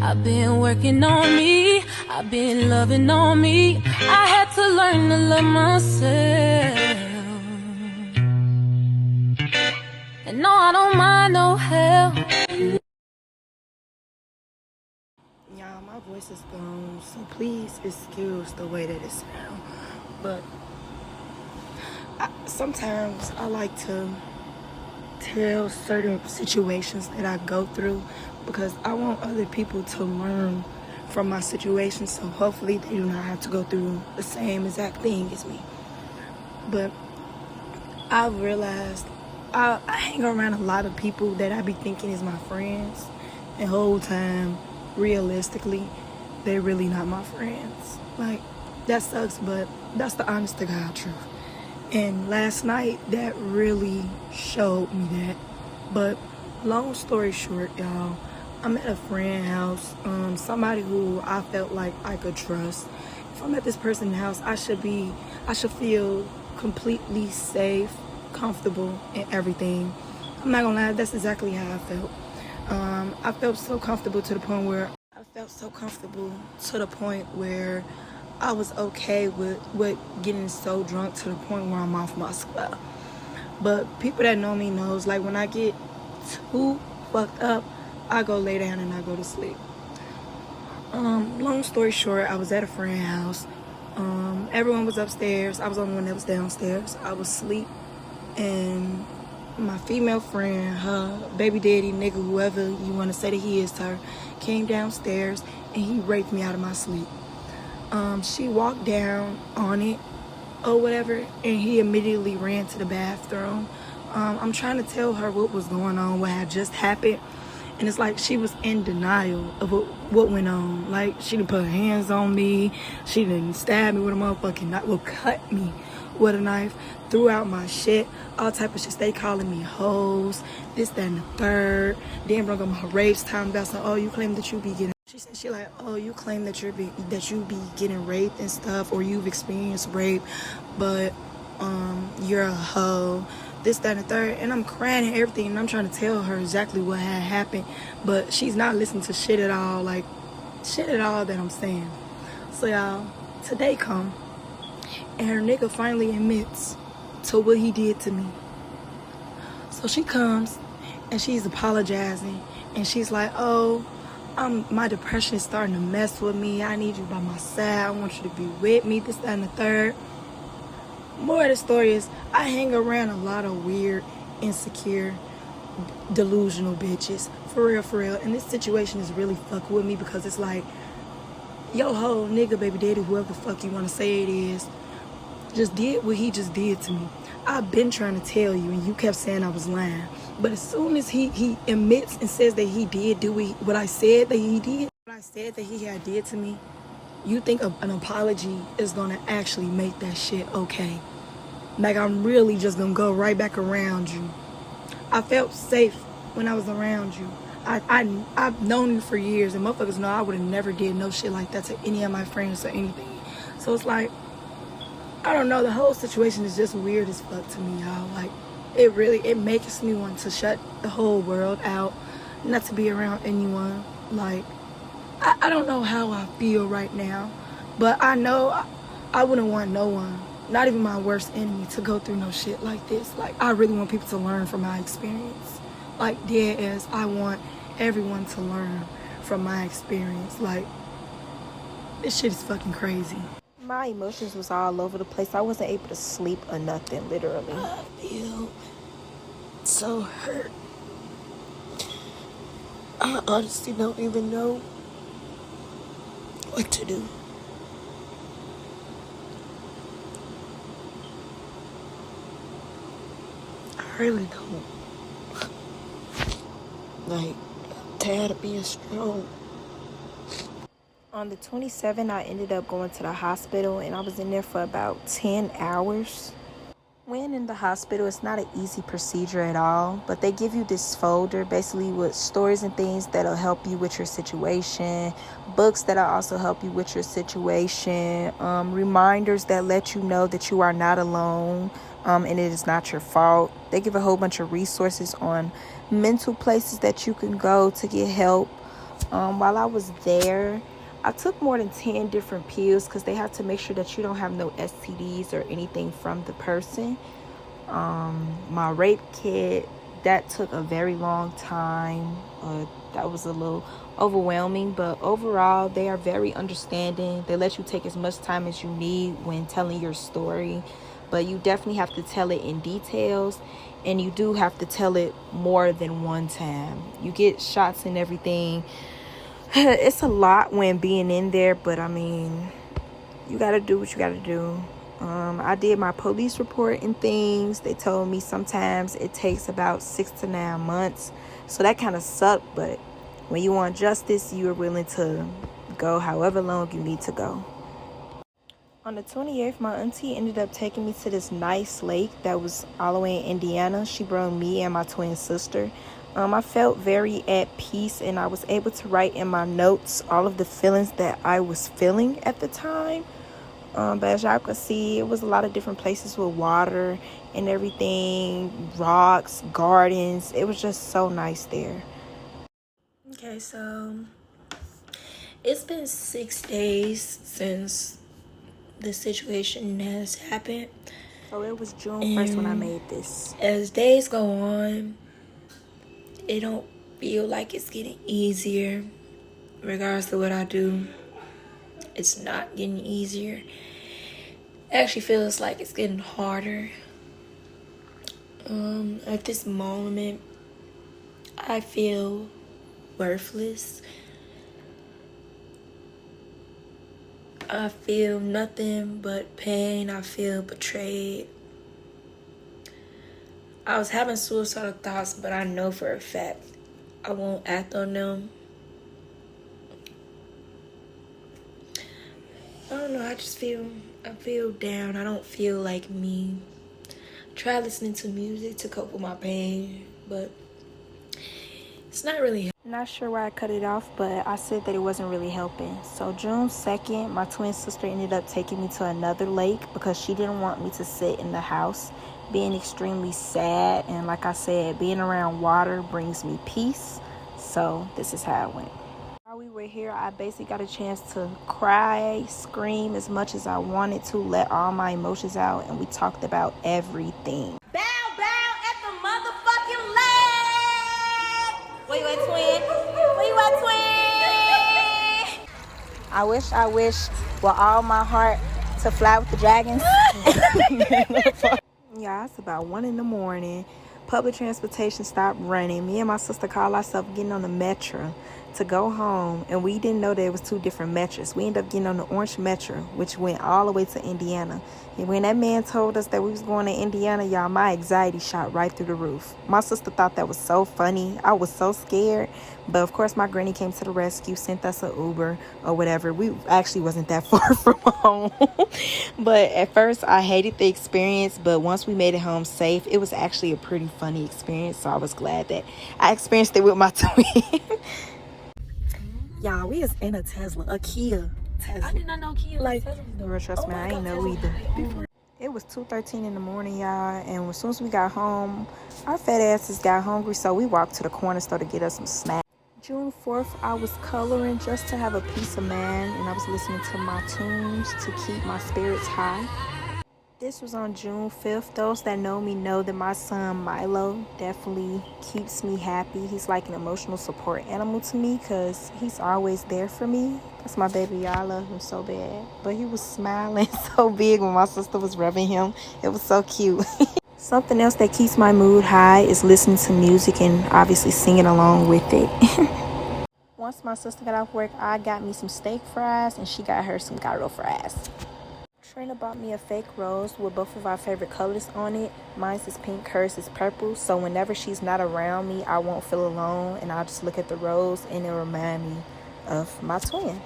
I've been working on me, I've been loving on me. I had to learn to love myself. And no, I don't mind no help. Y'all, my voice is gone, so please excuse the way that it sounds. But sometimes I like to tell certain situations that I go through because I want other people to learn from my situation, so hopefully they do not have to go through the same exact thing as me. But I've realized I hang around a lot of people that I be thinking is my friends, and the whole time, realistically, they're really not my friends. Like, that sucks, but that's the honest to God truth. And last night, that really showed me that. But long story short, y'all, I'm at a friend's house, somebody who I felt like I could trust. If I'm at this person's house, I should feel completely safe, comfortable, and everything. I'm not gonna lie, that's exactly how I felt. I felt so comfortable to the point where I was okay with getting so drunk to the point where I'm off my square. But people that know me knows, like, when I get too fucked up, I go lay down and I go to sleep. Long story short, I was at a friend's house. Everyone was upstairs. I was the only one that was downstairs. I was asleep, and my female friend, her baby daddy, nigga, whoever you want to say that he is to her, came downstairs and he raped me out of my sleep. She walked down on it or whatever, and he immediately ran to the bathroom. I'm trying to tell her what was going on, what had just happened, and it's like she was in denial of what went on. Like, she didn't put her hands on me, she didn't stab me with a motherfucking knife, well, cut me with a knife, threw out my shit, all type of shit. Stay calling me hoes, this, that, and the third. Then brought up my rapes, time about some, oh, you claim that you be getting. She said, she like, oh, you claim that you be getting raped and stuff, or you've experienced rape, but you're a hoe, this, that, and the third. And I'm crying and everything, and I'm trying to tell her exactly what had happened, but she's not listening to shit at all that I'm saying. So y'all, today come, and her nigga finally admits to what he did to me. So she comes and she's apologizing, and she's like, oh, my depression is starting to mess with me. I need you by my side. I want you to be with me, this, that, and the third. More of the story is, I hang around a lot of weird, insecure, delusional bitches. For real. And this situation is really fucking with me because it's like, yo ho, nigga, baby daddy, whoever the fuck you want to say it is, just did what he just did to me. I've been trying to tell you, and you kept saying I was lying. But as soon as he admits and says that he did do what I said that he did, what I said that he had did to me, you think an apology is gonna actually make that shit okay. Like, I'm really just gonna go right back around you. I felt safe when I was around you. I've known you for years, and motherfuckers know I would have never did no shit like that to any of my friends or anything. So it's like, I don't know, the whole situation is just weird as fuck to me, y'all. Like, it makes me want to shut the whole world out, not to be around anyone. Like, I don't know how I feel right now, but I know I wouldn't want no one, not even my worst enemy, to go through no shit like this. Like, I really want people to learn from my experience. Like, dead as I want everyone to learn from my experience. Like, this shit is fucking crazy. My emotions was all over the place. I wasn't able to sleep or nothing, literally. I feel so hurt. I honestly don't even know what to do. I really don't. Like, I'm tired of being strong. On the 27th, I ended up going to the hospital, and I was in there for about 10 hours. When in the hospital, it's not an easy procedure at all, but they give you this folder basically with stories and things that'll help you with your situation, books that'll also help you with your situation, reminders that let you know that you are not alone, and it is not your fault. They give a whole bunch of resources on mental places that you can go to get help. While I was there, I took more than 10 different pills because they have to make sure that you don't have no STDs or anything from the person. My rape kit, that took a very long time. That was a little overwhelming, but overall they are very understanding. They let you take as much time as you need when telling your story, but you definitely have to tell it in details, and you do have to tell it more than one time. You get shots and everything. It's a lot when being in there, but I mean, you gotta do what you gotta do. I did my police report and things. They told me sometimes it takes about 6 to 9 months, so that kind of sucked. But when you want justice, you are willing to go however long you need to go. On the 28th, my auntie ended up taking me to this nice lake that was all the way in Indiana. She brought me and my twin sister. I felt very at peace, and I was able to write in my notes all of the feelings that I was feeling at the time. But as y'all could see, it was a lot of different places with water and everything, rocks, gardens. It was just so nice there. Okay, so it's been 6 days since the situation has happened. So it was June 1st when I made this. As days go on, it don't feel like it's getting easier. Regardless of what I do, it's not getting easier. It actually feels like it's getting harder. At this moment, I feel worthless. I feel nothing but pain. I feel betrayed. I was having suicidal thoughts, but I know for a fact I won't act on them. I don't know, I feel down. I don't feel like me. I try listening to music to cope with my pain, but it's not really. Not sure why I cut it off, but I said that it wasn't really helping. So June 2nd, my twin sister ended up taking me to another lake because she didn't want me to sit in the house, being extremely sad. And like I said, being around water brings me peace. So this is how it went. While we were here, I basically got a chance to cry, scream as much as I wanted to, let all my emotions out, and we talked about everything. Bow, bow at the motherfucking leg. Where you at, twin? Where you at, twin? I wish with all my heart to fly with the dragons. Yeah, it's about 1 a.m. Public transportation stopped running. Me and my sister called ourselves getting on the metro to go home, and we didn't know there was 2 different metros. We ended up getting on the Orange Metro, which went all the way to Indiana. And when that man told us that we was going to Indiana, y'all, my anxiety shot right through the roof. My sister thought that was so funny. I was so scared, but of course my granny came to the rescue, sent us an Uber or whatever. We actually wasn't that far from home. But at first I hated the experience, but once we made it home safe, it was actually a pretty funny experience. So I was glad that I experienced it with my twin. Y'all, we is in a Tesla, a Kia Tesla. I did not know Kia. Like, no, trust me, I ain't know either. It was 2:13 in the morning, y'all, and as soon as we got home, our fat asses got hungry, so we walked to the corner store to get us some snacks. June 4th, I was coloring just to have a peace of mind, and I was listening to my tunes to keep my spirits high. This was on June 5th. Those that know me know that my son Milo definitely keeps me happy. He's like an emotional support animal to me because he's always there for me. That's my baby, y'all. I love him so bad. But he was smiling so big when my sister was rubbing him. It was so cute. Something else that keeps my mood high is listening to music and obviously singing along with it. Once my sister got off work, I got me some steak fries and she got her some gyro fries. Trina bought me a fake rose with both of our favorite colors on it. Mine is pink, hers is purple. So whenever she's not around me, I won't feel alone, and I'll just look at the rose and it'll remind me of my twin.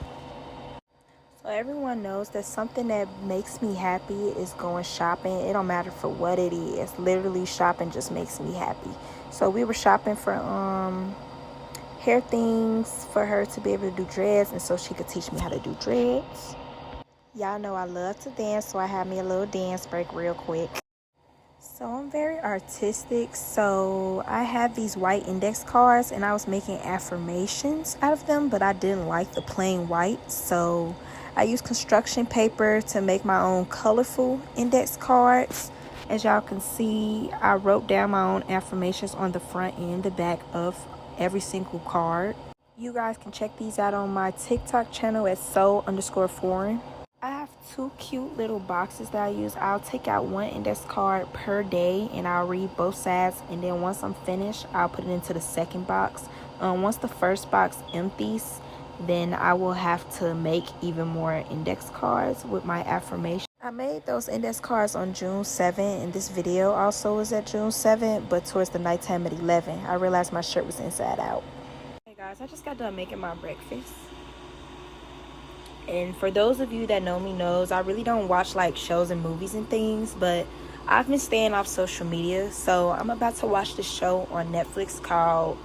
So everyone knows that something that makes me happy is going shopping. It don't matter for what it is. Literally, shopping just makes me happy. So we were shopping for hair things for her to be able to do dreads, and so she could teach me how to do dreads. Y'all know I love to dance, so I had me a little dance break real quick. So I'm very artistic, so I have these white index cards and I was making affirmations out of them, but I didn't like the plain white, so I used construction paper to make my own colorful index cards. As y'all can see, I wrote down my own affirmations on the front and the back of every single card. You guys can check these out on my TikTok channel at soul_foreign. I have two cute little boxes that I use. I'll take out one index card per day and I'll read both sides, and then once I'm finished, I'll put it into the second box. Once the first box empties, then I will have to make even more index cards with my affirmation. I made those index cards on June 7th, and this video also was at June 7th, but towards the nighttime at 11. I realized my shirt was inside out. Hey guys, I just got done making my breakfast. And for those of you that know me knows, I really don't watch like shows and movies and things, but I've been staying off social media. So I'm about to watch this show on Netflix called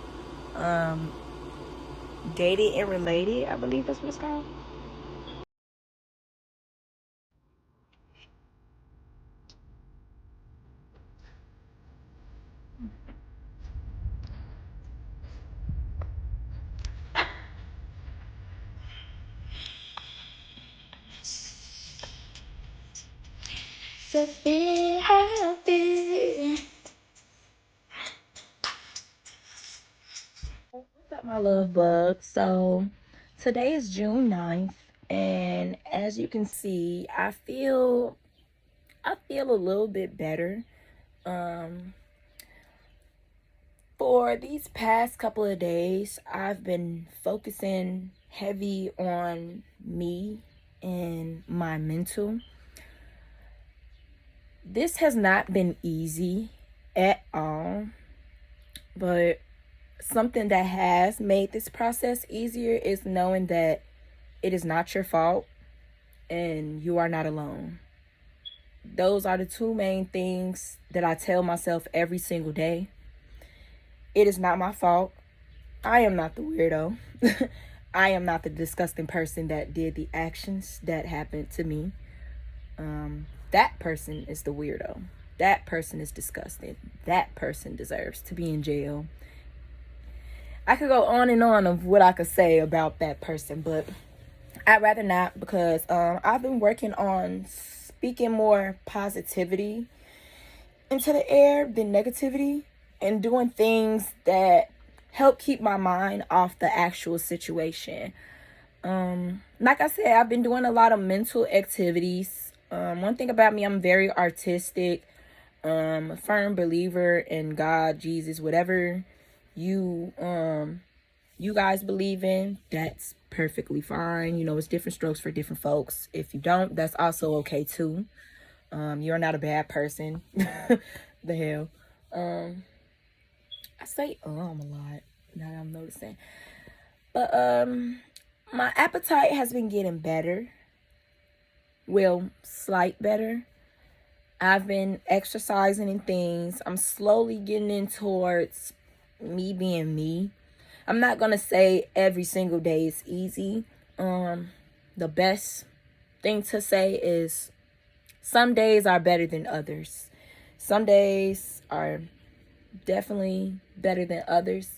Dated and Related. I believe that's what it's called. So be happy. What's up, my love bug? So today is June 9th, and as you can see, I feel a little bit better. For these past couple of days, I've been focusing heavy on me and my mental. This has not been easy at all, but something that has made this process easier is knowing that it is not your fault and you are not alone. Those are the two main things that I tell myself every single day. It is not my fault. I am not the weirdo. I am not the disgusting person that did the actions that happened to me. That person is the weirdo. That person is disgusting. That person deserves to be in jail. I could go on and on of what I could say about that person, but I'd rather not, because I've been working on speaking more positivity into the air than negativity, and doing things that help keep my mind off the actual situation. Like I said, I've been doing a lot of mental activities. One thing about me, I'm very artistic, a firm believer in God, Jesus, whatever you guys believe in, that's perfectly fine. You know, it's different strokes for different folks. If you don't, that's also okay too. You're not a bad person. The hell. I say a lot now that I'm noticing. But my appetite has been getting better. Well, slight better. I've been exercising and things. I'm slowly getting in towards me being me. I'm not gonna say every single day is easy. The best thing to say is some days are better than others. Some days are definitely better than others.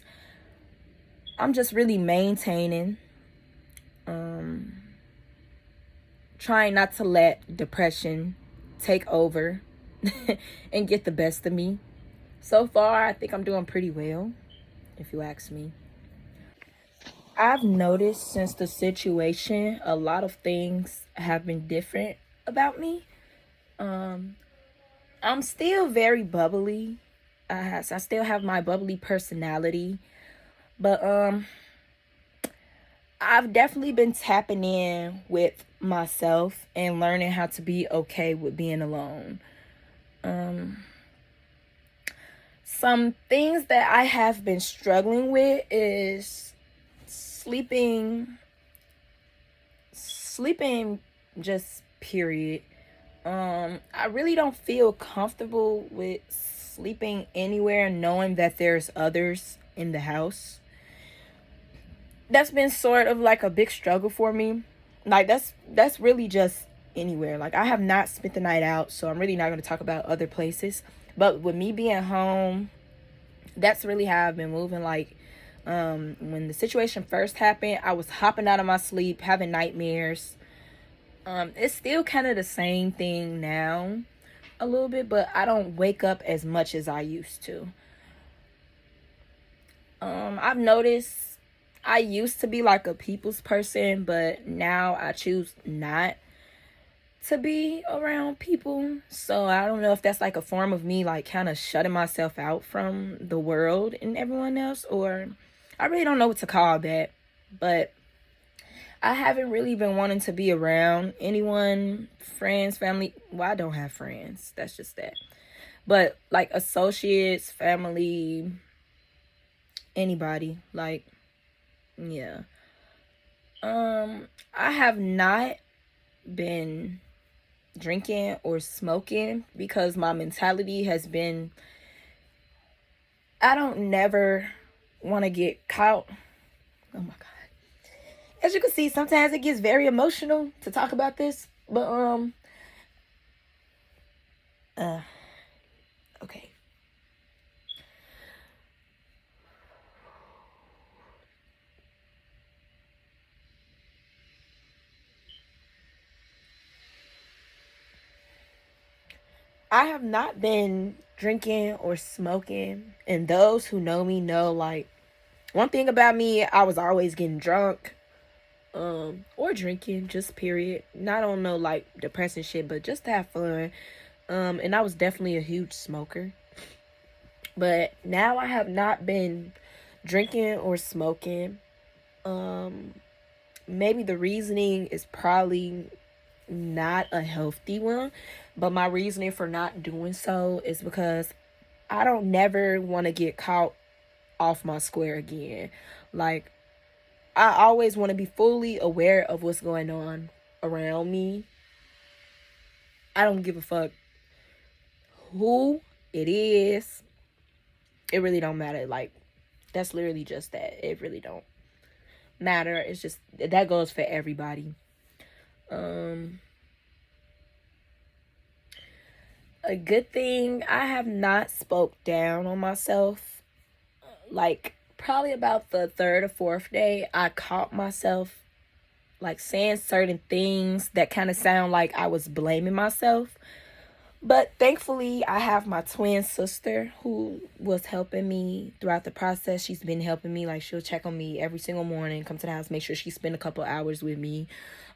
I'm just really maintaining, trying not to let depression take over and get the best of me. So far, I think I'm doing pretty well, if you ask me. I've noticed since the situation, a lot of things have been different about me. I'm still very bubbly. I still have my bubbly personality, but I've definitely been tapping in with myself and learning how to be okay with being alone. Some things that I have been struggling with is sleeping just period. I really don't feel comfortable with sleeping anywhere knowing that there's others in the house. That's been sort of like a big struggle for me. Like that's really just anywhere. Like I have not spent the night out, so I'm really not going to talk about other places. But with me being home, that's really how I've been moving. Like, when the situation first happened, I was hopping out of my sleep, having nightmares. It's still kind of the same thing now, a little bit, but I don't wake up as much as I used to. I've noticed I used to be like a people's person, but now I choose not to be around people. So I don't know if that's like a form of me like kind of shutting myself out from the world and everyone else, or I really don't know what to call that. But I haven't really been wanting to be around anyone, friends, family. Well, I don't have friends. That's just that. But like associates, family, anybody, like, yeah. I have not been drinking or smoking because my mentality has been, I don't never want to get caught. Oh my god. As you can see, sometimes it gets very emotional to talk about this, but okay. I have not been drinking or smoking, and those who know me know, like, one thing about me, I was always getting drunk, or drinking, just period. Not on no like depressing shit, but just to have fun. And I was definitely a huge smoker. But now I have not been drinking or smoking. Maybe the reasoning is probably not a healthy one, but my reasoning for not doing so is because I don't never want to get caught off my square again. Like, I always want to be fully aware of what's going on around me. I don't give a fuck who it is. It really don't matter. Like, that's literally just that. It really don't matter. It's just that goes for everybody. A good thing, I have not spoke down on myself. Like, probably about the third or fourth day, I caught myself like saying certain things that kind of sound like I was blaming myself. But thankfully, I have my twin sister who was helping me throughout the process. She's been helping me. Like, she'll check on me every single morning, come to the house, make sure she spend a couple hours with me.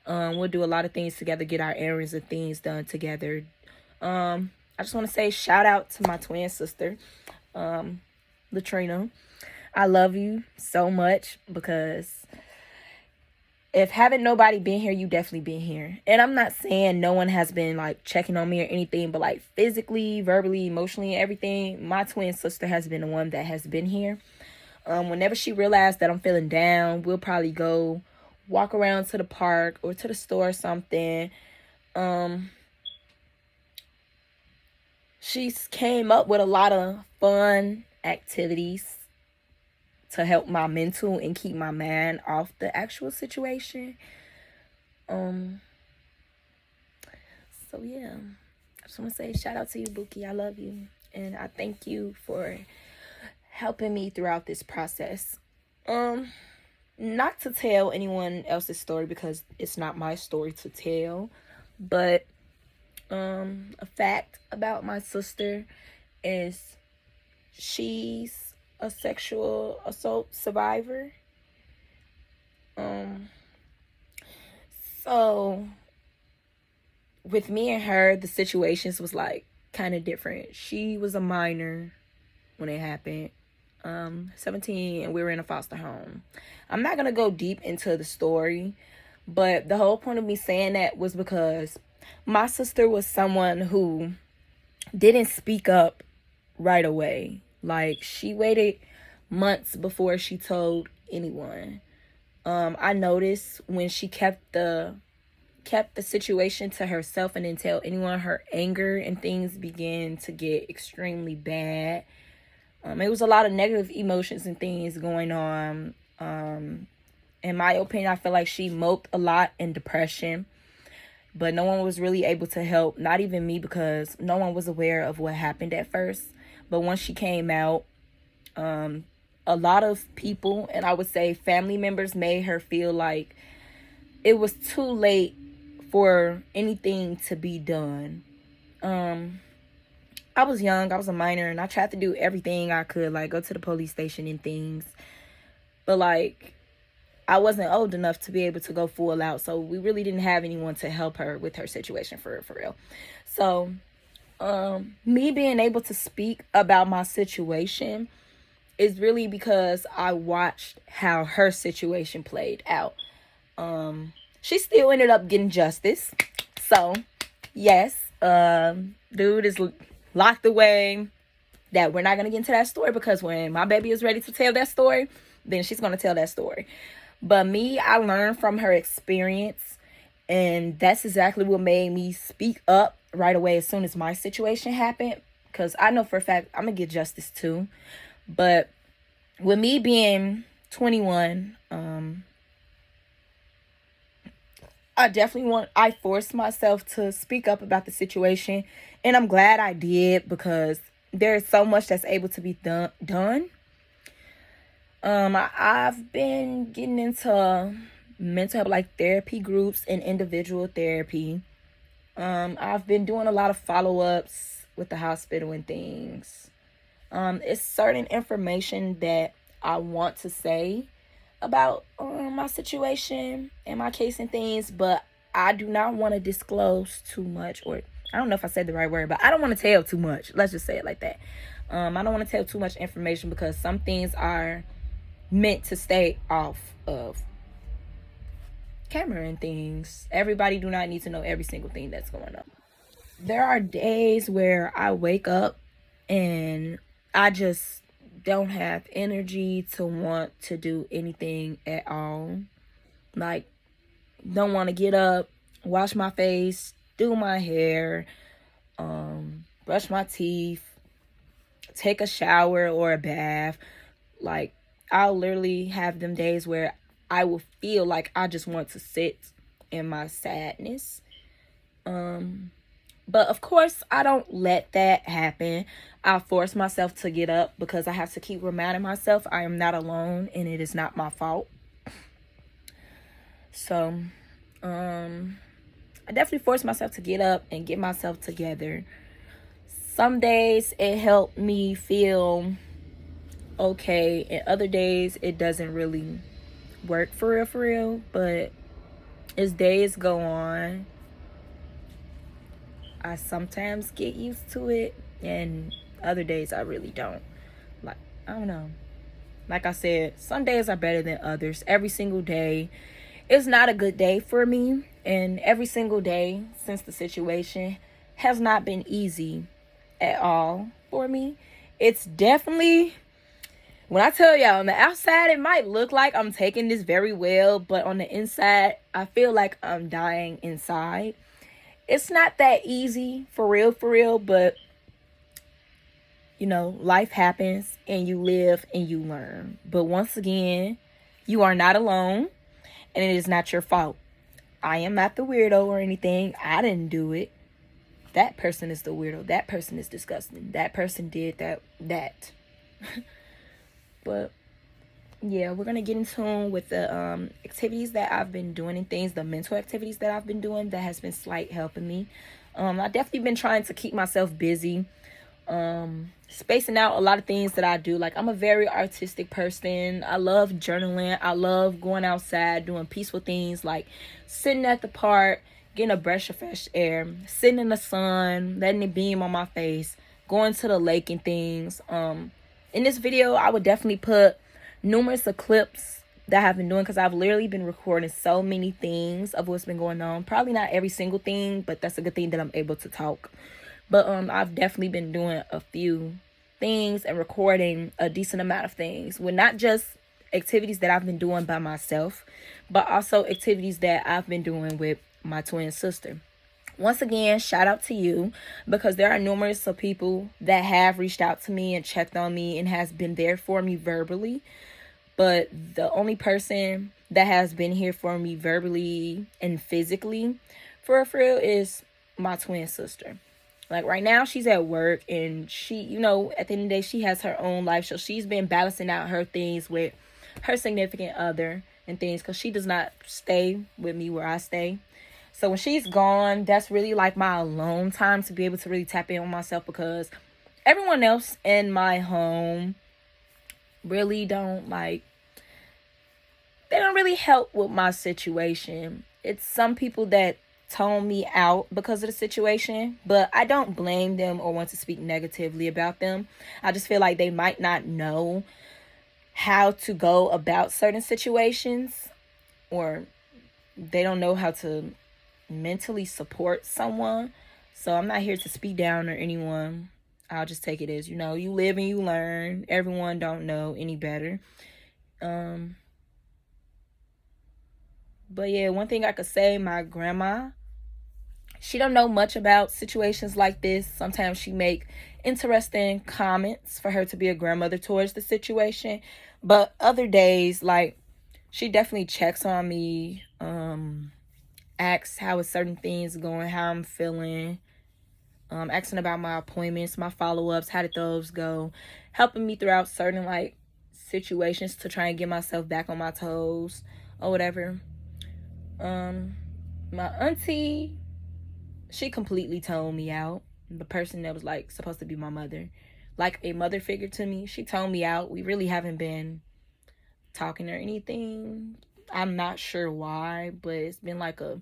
We'll do a lot of things together, get our errands and things done together. I just want to say shout out to my twin sister, Latrina. I love you so much, because if haven't nobody been here, you definitely been here. And I'm not saying no one has been like checking on me or anything, but like physically, verbally, emotionally, everything, my twin sister has been the one that has been here. Whenever she realized that I'm feeling down, we'll probably go walk around to the park or to the store or something. She's came up with a lot of fun activities to help my mental and keep my mind off the actual situation. So yeah, I just want to say shout out to you, Buki. I love you, and I thank you for helping me throughout this process. Not to tell anyone else's story because it's not my story to tell, but a fact about my sister is she's a sexual assault survivor. So with me and her, the situations was like kind of different. She was a minor when it happened, 17, and we were in a foster home. I'm not gonna go deep into the story, but the whole point of me saying that was because my sister was someone who didn't speak up right away. Like, she waited months before she told anyone. I noticed when she kept the situation to herself and didn't tell anyone, her anger and things began to get extremely bad. It was a lot of negative emotions and things going on. In my opinion, I feel like she moped a lot in depression. but no one was really able to help, not even me, because no one was aware of what happened at first. But once she came out, a lot of people, and I would say family members, made her feel like it was too late for anything to be done. I was young, I was a minor, and I tried to do everything I could, like go to the police station and things. But like, I wasn't old enough to be able to go full out, so we really didn't have anyone to help her with her situation for real. So, me being able to speak about my situation is really because I watched how her situation played out. She still ended up getting justice. So, yes, dude is locked away. That we're not going to get into that story, because when my baby is ready to tell that story, then she's going to tell that story. But me, I learned from her experience, and that's exactly what made me speak up right away as soon as my situation happened, because I know for a fact I'm going to get justice too. But with me being 21, I forced myself to speak up about the situation, and I'm glad I did, because there's so much that's able to be done. I've been getting into mental health, like therapy groups and individual therapy. I've been doing a lot of follow-ups with the hospital and things. It's certain information that I want to say about my situation and my case and things, but I do not want to disclose too much, or I don't know if I said the right word, but I don't want to tell too much. Let's just say it like that. I don't want to tell too much information, because some things are meant to stay off of camera and things. Everybody do not need to know every single thing that's going on. There are days where I wake up and I just don't have energy to want to do anything at all. Like, don't want to get up, wash my face, do my hair, brush my teeth, take a shower or a bath. Like, I'll literally have them days where I will feel like I just want to sit in my sadness. But of course, I don't let that happen. I force myself to get up, because I have to keep reminding myself I am not alone and it is not my fault. So, I definitely force myself to get up and get myself together. Some days it helped me feel okay, and other days it doesn't really work for real. But as days go on, I sometimes get used to it, and other days I really don't. Like, I don't know. Like I said, some days are better than others. Every single day is not a good day for me, and every single day since the situation has not been easy at all for me. It's definitely, when I tell y'all, on the outside it might look like I'm taking this very well, but on the inside I feel like I'm dying inside. It's not that easy for real, but you know, life happens and you live and you learn. But once again, you are not alone, and it is not your fault. I am not the weirdo or anything. I didn't do it. That person is the weirdo. That person is disgusting. That person did that. But yeah, we're gonna get in tune with the activities that I've been doing and things, the mental activities that I've been doing that has been slight helping me. I've definitely been trying to keep myself busy, spacing out a lot of things that I do. Like, I'm a very artistic person. I love journaling. I love going outside, doing peaceful things, like sitting at the park, getting a breath of fresh air, sitting in the sun, letting it beam on my face, going to the lake and things. In this video, I would definitely put numerous of clips that I've been doing, because I've literally been recording so many things of what's been going on. Probably not every single thing, but that's a good thing that I'm able to talk. But I've definitely been doing a few things and recording a decent amount of things, with not just activities that I've been doing by myself, but also activities that I've been doing with my twin sister. Once again, shout out to you, because there are numerous of people that have reached out to me and checked on me and has been there for me verbally. But the only person that has been here for me verbally and physically for real, is my twin sister. Like right now, she's at work, and she, you know, at the end of the day, she has her own life. So she's been balancing out her things with her significant other and things, because she does not stay with me where I stay. So when she's gone, that's really like my alone time to be able to really tap in on myself, because everyone else in my home really don't like, they don't really help with my situation. It's some people that tone me out because of the situation, but I don't blame them or want to speak negatively about them. I just feel like they might not know how to go about certain situations, or they don't know how to mentally support someone. So I'm not here to speak down or anyone. I'll just take it as, you know, you live and you learn. Everyone don't know any better. But yeah, one thing I could say, my grandma, she don't know much about situations like this. Sometimes she make interesting comments for her to be a grandmother towards the situation. But other days, like, she definitely checks on me, asks how is certain things going, how I'm feeling, asking about my appointments, my follow-ups, how did those go, helping me throughout certain, like, situations to try and get myself back on my toes or whatever. My auntie, she completely toned me out. The person that was like supposed to be my mother, like a mother figure to me, she toned me out. We really haven't been talking or anything. I'm not sure why, but it's been like a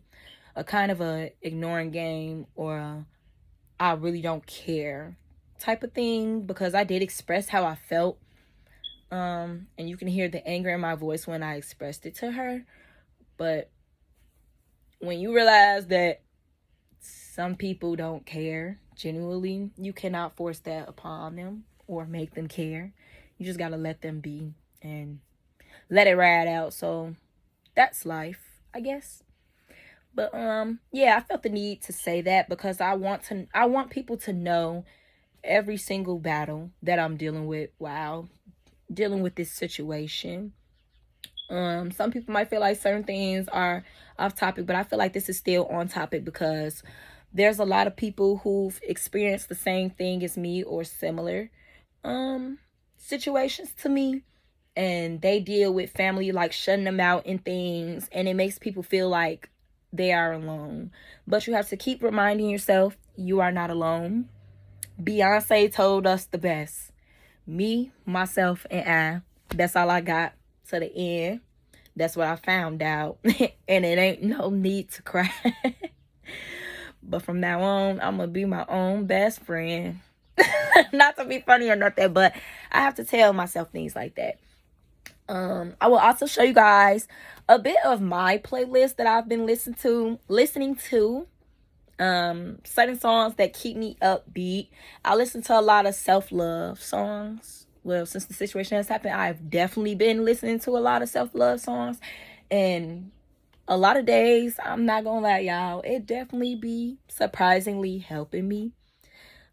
kind of a ignoring game, or a I really don't care type of thing, because I did express how I felt. And you can hear the anger in my voice when I expressed it to her. But when you realize that some people don't care genuinely, you cannot force that upon them or make them care. You just gotta let them be and let it ride out. So that's life, I guess. But yeah, I felt the need to say that because I want people to know every single battle that I'm dealing with while dealing with this situation. Some people might feel like certain things are off topic, but I feel like this is still on topic, because there's a lot of people who've experienced the same thing as me or similar situations to me, and they deal with family like shutting them out and things, and it makes people feel like they are alone. But you have to keep reminding yourself you are not alone. Beyonce told us the best. Me, myself, and I. That's all I got to the end. That's what I found out. And it ain't no need to cry. But from now on, I'm going to be my own best friend. Not to be funny or nothing, but I have to tell myself things like that. I will also show you guys a bit of my playlist that I've been listening to. Certain songs that keep me upbeat. I listen to a lot of self-love songs. Well, since the situation has happened, I've definitely been listening to a lot of self-love songs. And a lot of days, I'm not gonna lie, y'all, it definitely be surprisingly helping me.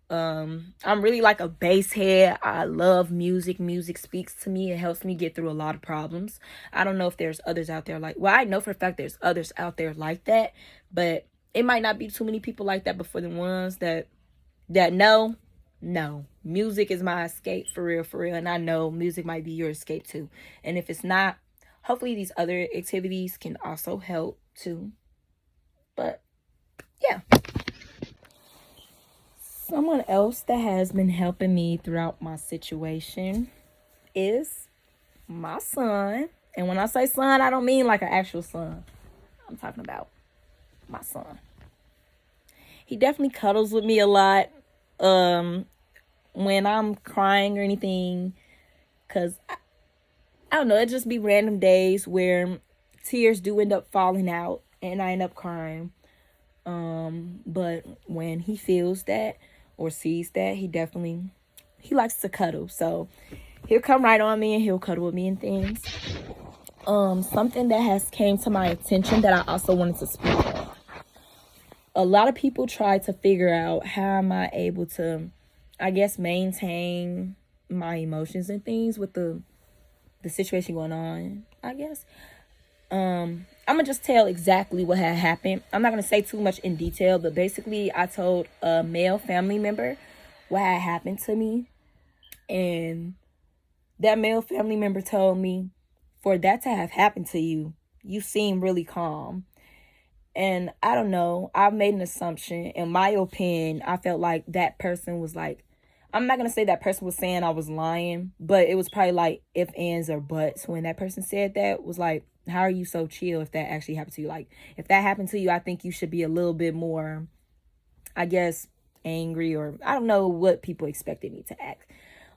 I'm really like a bass head. I love music. Music speaks to me. It helps me get through a lot of problems. I don't know if there's others out there like, well, I know for a fact there's others out there like that, but it might not be too many people like that. But for the ones that know, no, music is my escape, for real, and I know music might be your escape too. And if it's not, hopefully these other activities can also help too. But yeah, someone else that has been helping me throughout my situation is my son. And when I say son, I don't mean like an actual son. I'm talking about my son. He definitely cuddles with me a lot when I'm crying or anything, because I don't know, it just be random days where tears do end up falling out and I end up crying. But when he feels that or sees that, he likes to cuddle. So he'll come right on me and he'll cuddle with me and things. Something that has came to my attention that I also wanted to speak on. A lot of people try to figure out how am I able to, I guess, maintain my emotions and things with the situation going on, I guess. And I'm gonna just tell exactly what had happened. I'm not gonna say too much in detail, but basically I told a male family member what had happened to me, and that male family member told me, for that to have happened to you, you seem really calm. And I don't know, I've made an assumption. In my opinion, I felt like that person was like, I'm not going to say that person was saying I was lying, but it was probably like if, ands, or buts. When that person said that, was like, how are you so chill if that actually happened to you? Like, if that happened to you, I think you should be a little bit more, I guess, angry, or I don't know what people expected me to act.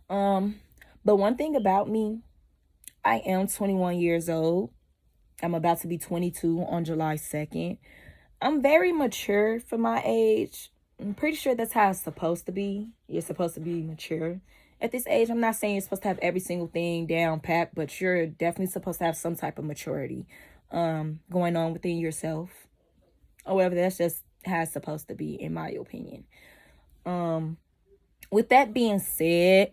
But one thing about me, I am 21 years old. I'm about to be 22 on July 2nd. I'm very mature for my age. I'm pretty sure that's how it's supposed to be. You're supposed to be mature at this age. I'm not saying you're supposed to have every single thing down pat, but you're definitely supposed to have some type of maturity going on within yourself, or whatever. That's just how it's supposed to be, in my opinion. With that being said,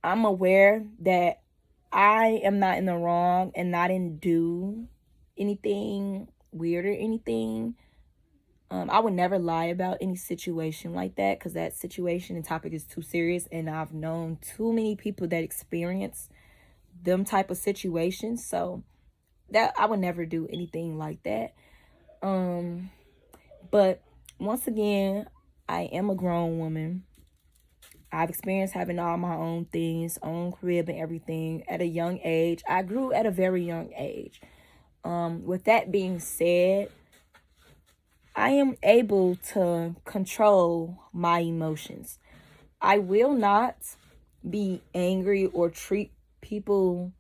I'm aware that I am not in the wrong and not in do anything weird or anything. I would never lie about any situation like that, because that situation and topic is too serious, and I've known too many people that experience them type of situations, so that I would never do anything like that. But once again, I am a grown woman. I've experienced having all my own things, own crib and everything at a young age. I grew at a very young age. With that being said, I am able to control my emotions. I will not be angry or treat people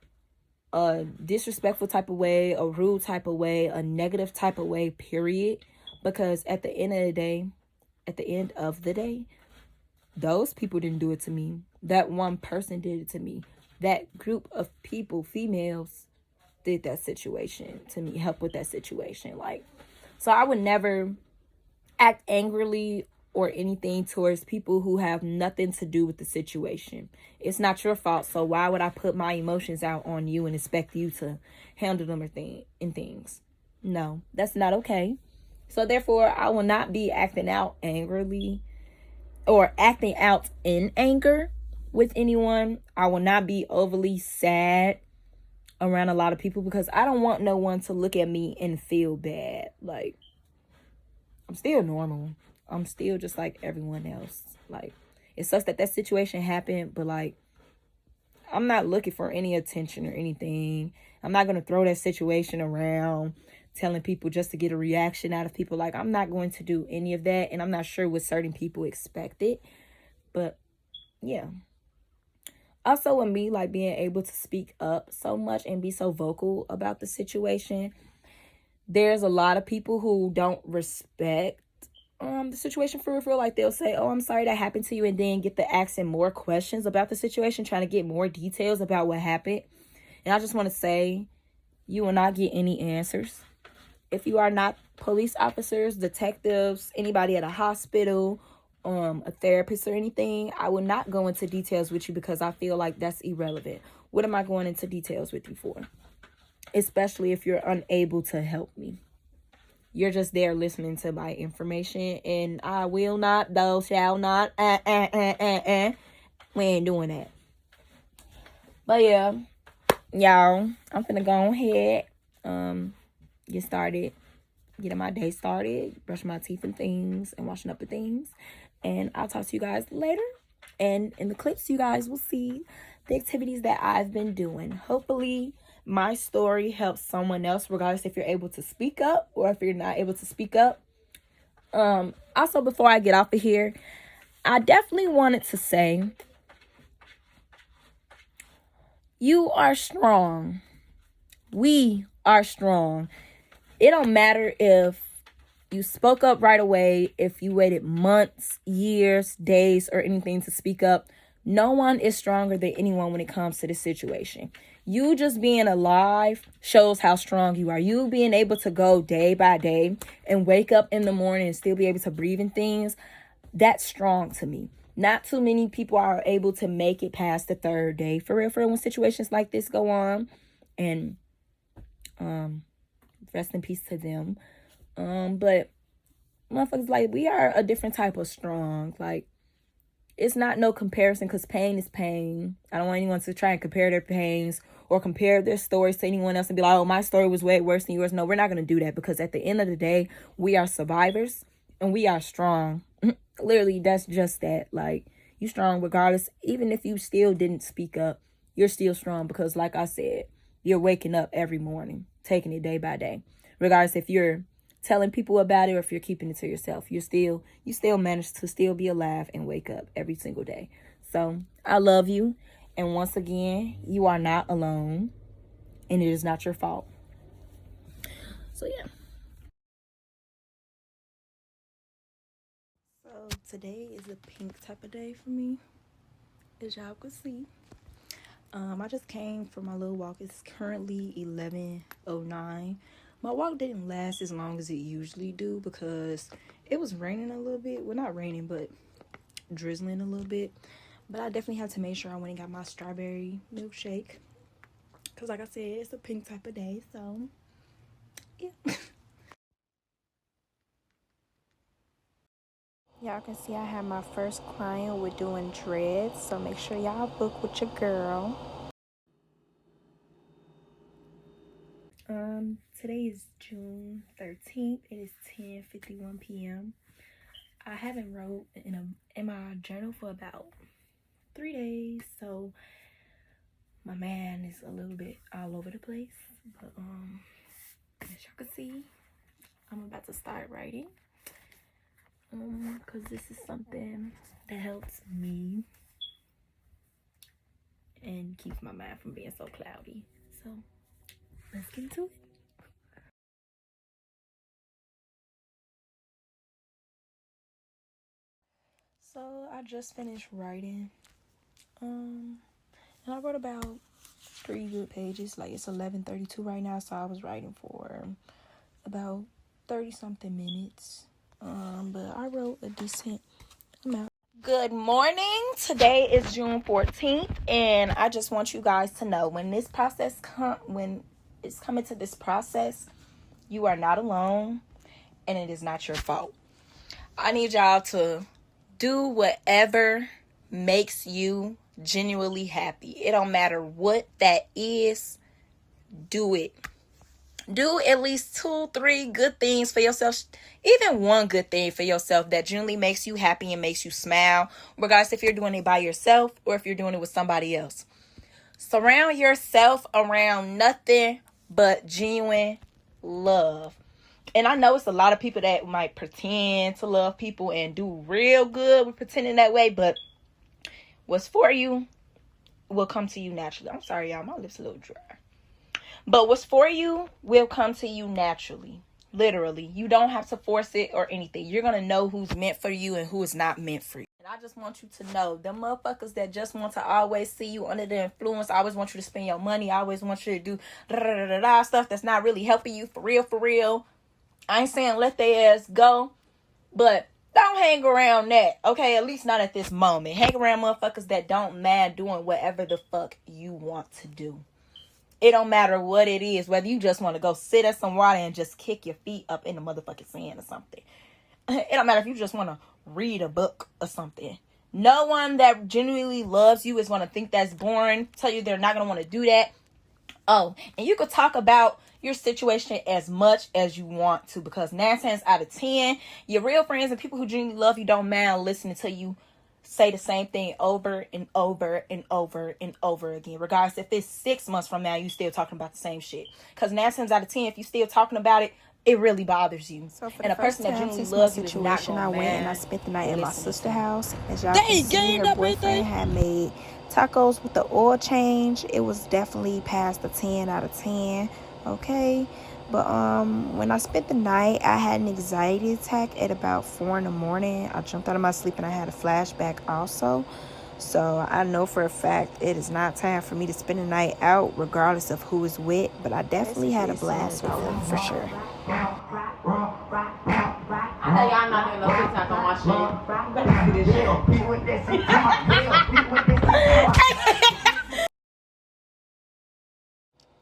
a disrespectful type of way, a rude type of way, a negative type of way, period. Because at the end of the day, those people didn't do it to me. That one person did it to me. That group of people, females, did that situation to me, help with that situation. Like, so I would never act angrily or anything towards people who have nothing to do with the situation. It's not your fault, so why would I put my emotions out on you and expect you to handle them in things? No, that's not okay. So therefore, I will not be acting out angrily or acting out in anger with anyone. I will not be overly sad around a lot of people, because I don't want no one to look at me and feel bad. Like, I'm still normal. I'm still just like everyone else. Like, it sucks that situation happened, but like, I'm not looking for any attention or anything. I'm not going to throw that situation around telling people just to get a reaction out of people. Like, I'm not going to do any of that, and I'm not sure what certain people expect it. But yeah. Also, with me, like, being able to speak up so much and be so vocal about the situation, there's a lot of people who don't respect the situation for real. Like, they'll say, oh, I'm sorry that happened to you, and then get to asking more questions about the situation, trying to get more details about what happened. And I just want to say, you will not get any answers. If you are not police officers, detectives, anybody at a hospital, a therapist or anything, I will not go into details with you, because I feel like that's irrelevant. What am I going into details with you for? Especially if you're unable to help me. You're just there listening to my information, and I will not, thou shall not, we ain't doing that. But yeah, y'all, I'm finna go ahead, get started, getting my day started, brushing my teeth and things, and washing up the things. And I'll talk to you guys later. And in the clips, you guys will see the activities that I've been doing. Hopefully, my story helps someone else, regardless if you're able to speak up or if you're not able to speak up. Also, before I get off of here, I definitely wanted to say, you are strong. We are strong. It don't matter if you spoke up right away, if you waited months, years, days, or anything to speak up. No one is stronger than anyone when it comes to this situation. You just being alive shows how strong you are. You being able to go day by day and wake up in the morning and still be able to breathe and things, that's strong to me. Not too many people are able to make it past the third day. For real, when situations like this go on. And Rest in peace to them. But motherfuckers, like, we are a different type of strong. Like, it's not no comparison, because pain is pain. I don't want anyone to try and compare their pains or compare their stories to anyone else and be like, oh, my story was way worse than yours. No, we're not going to do that, because at the end of the day, we are survivors and we are strong. Literally, that's just that. Like, you strong regardless. Even if you still didn't speak up, you're still strong, because like I said, you're waking up every morning, taking it day by day. Regardless if you're telling people about it or if you're keeping it to yourself, you still manage to still be alive and wake up every single day. So I love you. And once again, you are not alone, and it is not your fault. So yeah. So today is a pink type of day for me, as y'all can see. I just came for my little walk. It's currently 11:09. My walk didn't last as long as it usually do, because it was raining a little bit. Well, not raining, but drizzling a little bit. But I definitely had to make sure I went and got my strawberry milkshake, because like I said, it's a pink type of day. So yeah. Y'all can see I had my first client with doing dreads, so make sure y'all book with your girl. Today is June 13th. It is 10:51 p.m. I haven't wrote in my journal for about 3 days, so my man is a little bit all over the place. But as y'all can see, I'm about to start writing. Because this is something that helps me and keeps my mind from being so cloudy. So let's get into it. So I just finished writing. And I wrote about 3 good pages. Like, it's 11:32 right now, so I was writing for about 30 something minutes. But I wrote a decent amount. Good morning. Today is June 14th, and I just want you guys to know, when it's coming to this process, you are not alone, and it is not your fault. I need y'all to do whatever makes you genuinely happy. It don't matter what that is. Do it. Do at least 2-3 good things for yourself. Even one good thing for yourself that genuinely makes you happy and makes you smile, regardless if you're doing it by yourself or if you're doing it with somebody else. Surround yourself around nothing but genuine love. And I know it's a lot of people that might pretend to love people and do real good with pretending that way, but what's for you will come to you naturally. I'm sorry, y'all, my lips a little dry. But what's for you will come to you naturally. Literally. You don't have to force it or anything. You're going to know who's meant for you and who is not meant for you. And I just want you to know, them motherfuckers that just want to always see you under the influence, I always want you to spend your money, I always want you to do stuff that's not really helping you for real. I ain't saying let their ass go, but don't hang around that, okay? At least not at this moment. Hang around motherfuckers that don't mind doing whatever the fuck you want to do. It don't matter what it is, whether you just want to go sit at some water and just kick your feet up in the motherfucking sand or something. It don't matter if you just want to read a book or something. No one that genuinely loves you is going to think that's boring, tell you they're not going to want to do that. Oh, and you could talk about your situation as much as you want to, because 9 times out of 10, your real friends and people who genuinely love you don't mind listening to you say the same thing over and over and over and over again. Regardless if it's 6 months from now, you still talking about the same shit. Because 9 times out of 10, if you still talking about it, it really bothers you. So for and the a person that genuinely loves you is not going to I went and I spent the night in my sister's house. As y'all can see, her boyfriend had made tacos with the oil change. It was definitely past the 10 out of 10. Okay. But when I spent the night, I had an anxiety attack at about 4 in the morning. I jumped out of my sleep and I had a flashback also. So I know for a fact it is not time for me to spend the night out, regardless of who is with. But I definitely had a blast with them, for sure. I know y'all not doing no TikTok on my shit.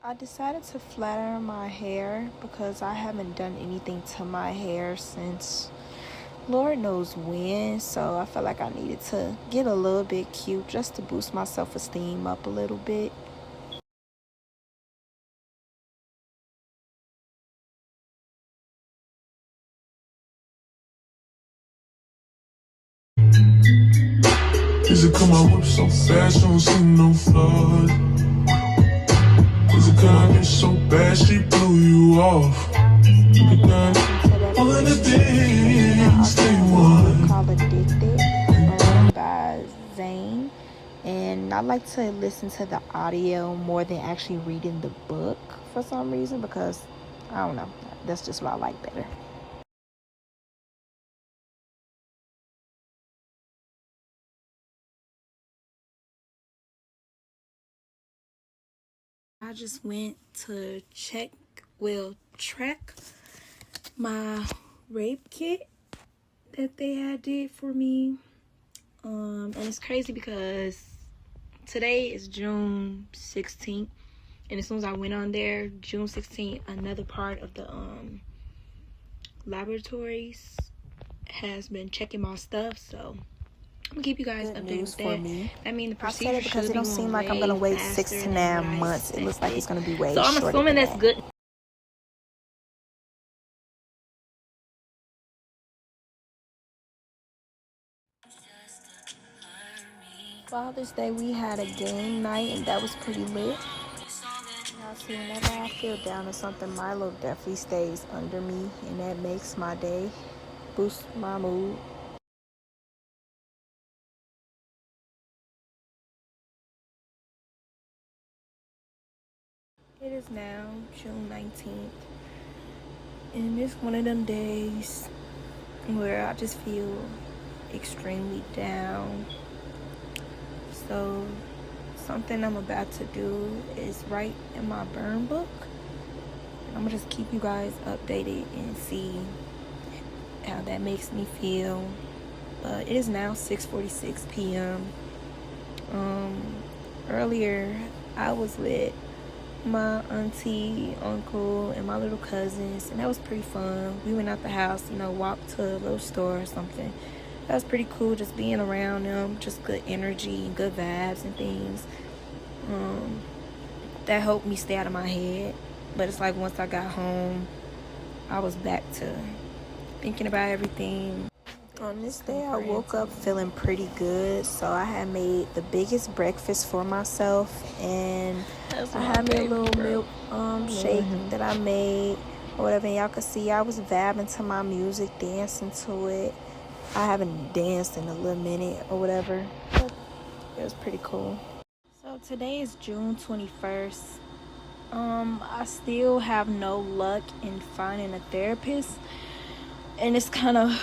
I decided to flatten my hair because I haven't done anything to my hair since Lord knows when. So I felt like I needed to get a little bit cute just to boost my self-esteem up a little bit. Is it come I whip so fast, don't see no flood? Is it kind of so bad, she blew you off? Look at that, all of the things they want. Called Addicted by Zane. And I like to listen to the audio more than actually reading the book for some reason, because I don't know, that's just what I like better. I just went to track my rape kit that they had did for me. And it's crazy because today is June 16th, and as soon as I went on there, June 16th, another part of the laboratories has been checking my stuff, so I'm gonna keep you guys updated with that. Me. I mean, the I said it procedure because it don't seem like I'm gonna wait 6 to 9 months. It looks like it's gonna be way so I'm shorter assuming than that's that. good. Father's Day, we had a game night, and that was pretty lit. Y'all see, whenever I feel down or something, Milo definitely stays under me, and that makes my day, boosts my mood. It is now June 19th, and it's one of them days where I just feel extremely down. So something I'm about to do is write in my burn book. I'm gonna just keep you guys updated and see how that makes me feel. But it is now 6:46 p.m. Earlier I was with my auntie, uncle, and my little cousins, and that was pretty fun. We went out the house, walked to a little store or something. That was pretty cool, just being around them, just good energy and good vibes and things. That helped me stay out of my head. But it's like once I got home, I was back to thinking about everything. On this day, I woke up feeling pretty good, so I had made the biggest breakfast for myself, and I had me a little milk shake that I made or whatever. And y'all could see I was vibing to my music, dancing to it. I haven't danced in a little minute or whatever, but it was pretty cool. So today is June 21st. I still have no luck in finding a therapist, and it's kind of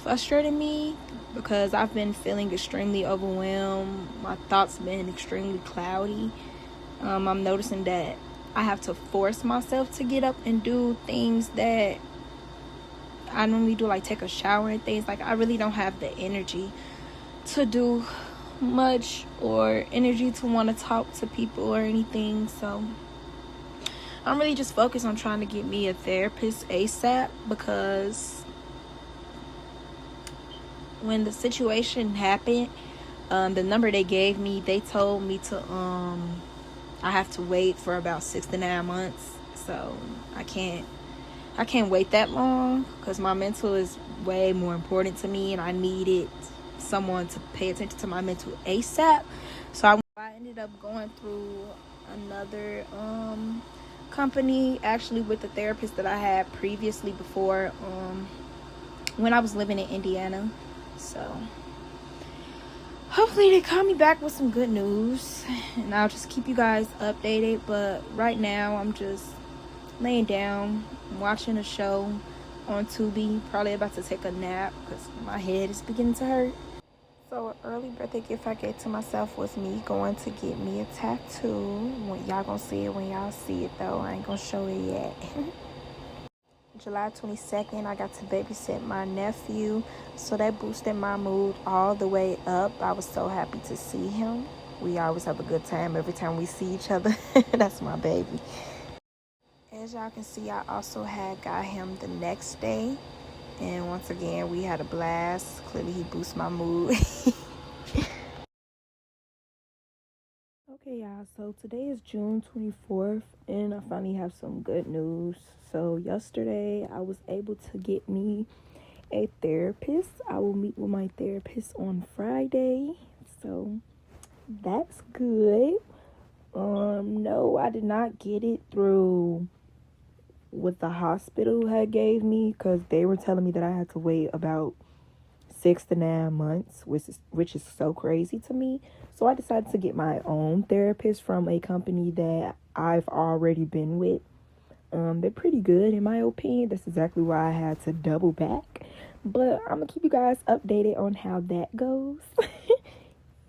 frustrating me because I've been feeling extremely overwhelmed. My thoughts have been extremely cloudy. I'm noticing that I have to force myself to get up and do things that I normally do, like take a shower and things. Like, I really don't have the energy to do much or energy to want to talk to people or anything. So I'm really just focused on trying to get me a therapist ASAP, because when the situation happened, the number they gave me, they told me to I have to wait for about 6 to 9 months. So I can't wait that long, because my mental is way more important to me, and I needed someone to pay attention to my mental ASAP. So I ended up going through another company, actually, with the therapist that I had previously before, when I was living in Indiana. So hopefully they call me back with some good news, and I'll just keep you guys updated. But right now I'm just laying down, watching a show on Tubi, probably about to take a nap because my head is beginning to hurt. So an early birthday gift I gave to myself was me going to get me a tattoo. Y'all gonna see it when y'all see it, though. I ain't gonna show it yet. July 22nd, I got to babysit my nephew, so that boosted my mood all the way up. I was so happy to see him. We always have a good time every time we see each other. That's my baby. As y'all can see, I also had got him the next day. And once again, we had a blast. Clearly, he boosts my mood. Okay, y'all, so today is June 24th, and I finally have some good news. So yesterday, I was able to get me a therapist. I will meet with my therapist on Friday, so that's good. No, I did not get it through what the hospital had gave me, because they were telling me that I had to wait about 6 to 9 months, which is so crazy to me. So I decided to get my own therapist from a company that I've already been with. They're pretty good in my opinion. That's exactly why I had to double back. But I'm gonna keep you guys updated on how that goes.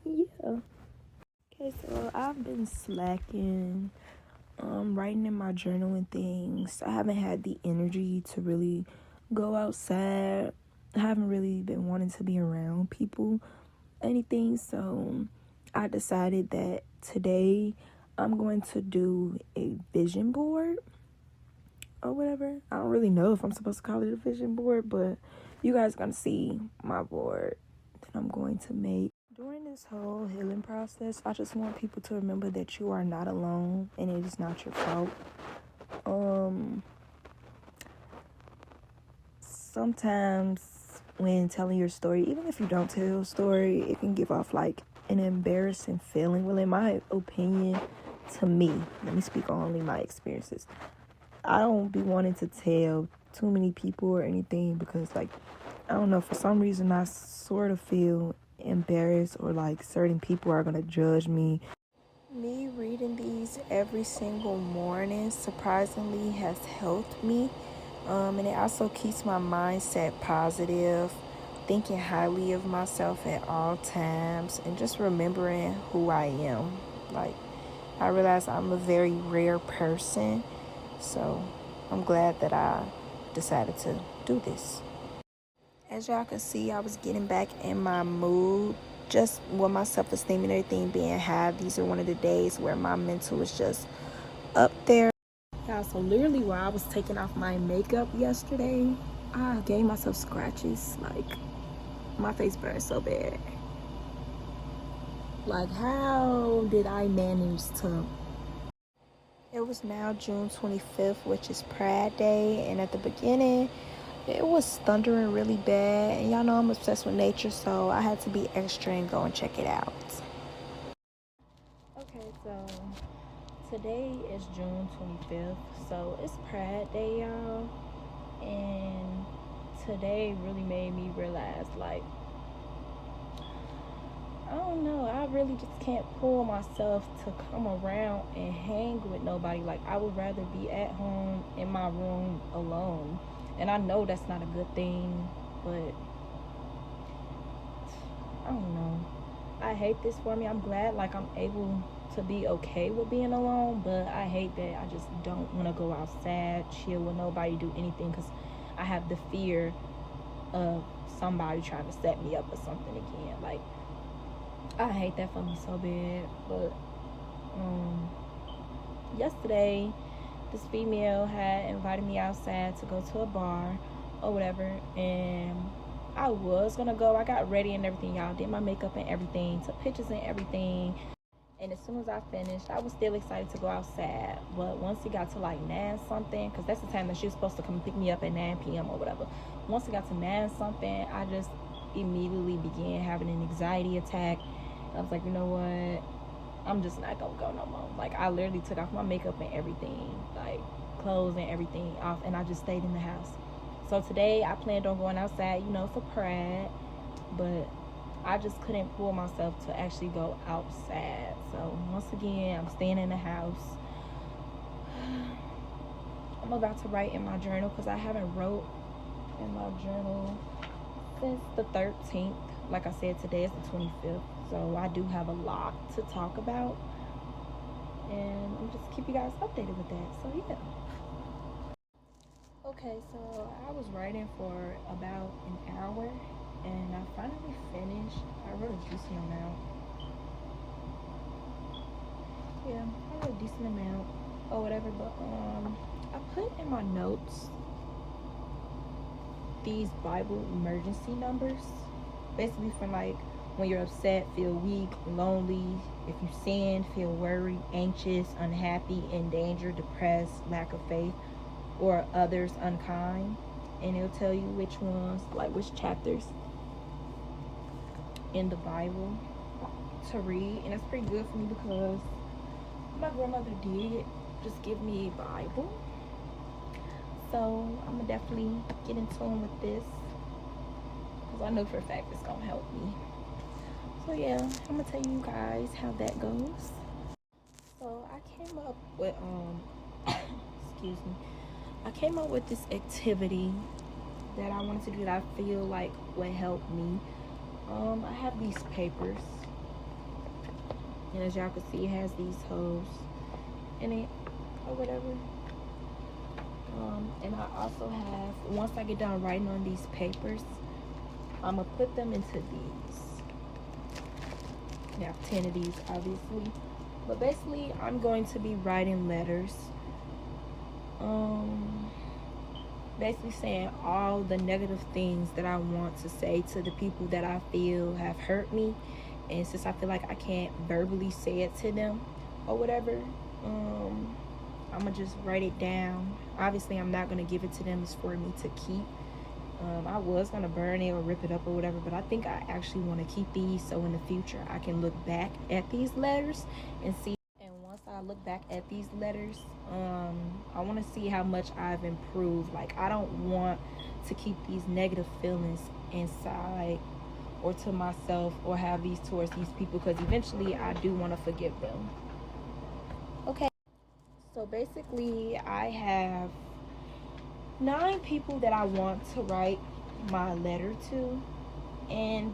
Yeah. Okay, so I've been slacking, writing in my journal and things. I haven't had the energy to really go outside. I haven't really been wanting to be around people, anything. So I decided that today I'm going to do a vision board or whatever. I don't really know if I'm supposed to call it a vision board, but you guys are going to see my board that I'm going to make. During this whole healing process, I just want people to remember that you are not alone and it is not your fault. Sometimes when telling your story, even if you don't tell your story, it can give off like an embarrassing feeling. Well, in my opinion, to me, let me speak on only my experiences. I don't be wanting to tell too many people or anything because, like, I don't know, for some reason I sort of feel embarrassed or like certain people are gonna judge me. Me reading these every single morning surprisingly has helped me. And it also keeps my mindset positive, thinking highly of myself at all times, and just remembering who I am. Like, I realize I'm a very rare person, so I'm glad that I decided to do this. As y'all can see, I was getting back in my mood, just with my self-esteem and everything being high. These are one of the days where my mental is just up there. Yeah, so literally while I was taking off my makeup yesterday, I gave myself scratches. Like, my face burned so bad. Like, how did I manage to? It was now June 25th, which is Pride Day, and at the beginning, it was thundering really bad. And y'all know I'm obsessed with nature, so I had to be extra and go and check it out. Okay, so today is June 25th, so it's Pride Day, y'all. And today really made me realize, like, I don't know, I really just can't pull myself to come around and hang with nobody. Like, I would rather be at home in my room alone. And I know that's not a good thing, but I don't know. I hate this for me. I'm glad, like, I'm able to be okay with being alone, but I hate that I just don't want to go outside, chill with nobody, do anything, because I have the fear of somebody trying to set me up or something again. Like, I hate that for me so bad. But yesterday, this female had invited me outside to go to a bar or whatever, and I was gonna go. I got ready and everything, y'all, did my makeup and everything, took pictures and everything. And as soon as I finished, I was still excited to go outside. But once it got to like 9 something, because that's the time that she was supposed to come pick me up at 9 p.m. or whatever. Once it got to 9 something, I just immediately began having an anxiety attack. I was like, you know what? I'm just not gonna go no more. Like, I literally took off my makeup and everything, like clothes and everything off, and I just stayed in the house. So today I planned on going outside, you know, for Pride, but I just couldn't pull myself to actually go outside. So once again, I'm staying in the house. I'm about to write in my journal because I haven't wrote in my journal since the 13th. Like I said, today is the 25th. So I do have a lot to talk about. And I'm just keep you guys updated with that. So yeah. Okay, so I was writing for about an hour. And I finally finished. I wrote a decent amount. yeah, I have a decent amount or whatever. But I put in my notes these Bible emergency numbers, basically for like when you're upset, feel weak, lonely, if you sin, feel worried, anxious, unhappy, in danger, depressed, lack of faith, or others unkind. And it'll tell you which ones, like which chapters in the Bible to read. And it's pretty good for me because my grandmother did just give me a Bible. So I'm gonna definitely get in tune with this because I know for a fact it's gonna help me. So yeah, I'm gonna tell you guys how that goes. So I came up with excuse me, I came up with this activity that I wanted to do that I feel like would help me. I have these papers, and as y'all can see, it has these holes in it or whatever. And I also have, once I get done writing on these papers, I'm gonna put them into these. I have 10 of these, obviously, but basically I'm going to be writing letters, basically saying all the negative things that I want to say to the people that I feel have hurt me. And since I feel like I can't verbally say it to them or whatever, I'm gonna just write it down. Obviously I'm not gonna give it to them. It's for me to keep. I was gonna burn it or rip it up or whatever, but I think I actually want to keep these so in the future I can look back at these letters and see. And once I look back at these letters, I want to see how much I've improved. Like, I don't want to keep these negative feelings inside or to myself or have these towards these people, because eventually I do want to forgive them. Okay, so basically I have 9 people that I want to write my letter to, and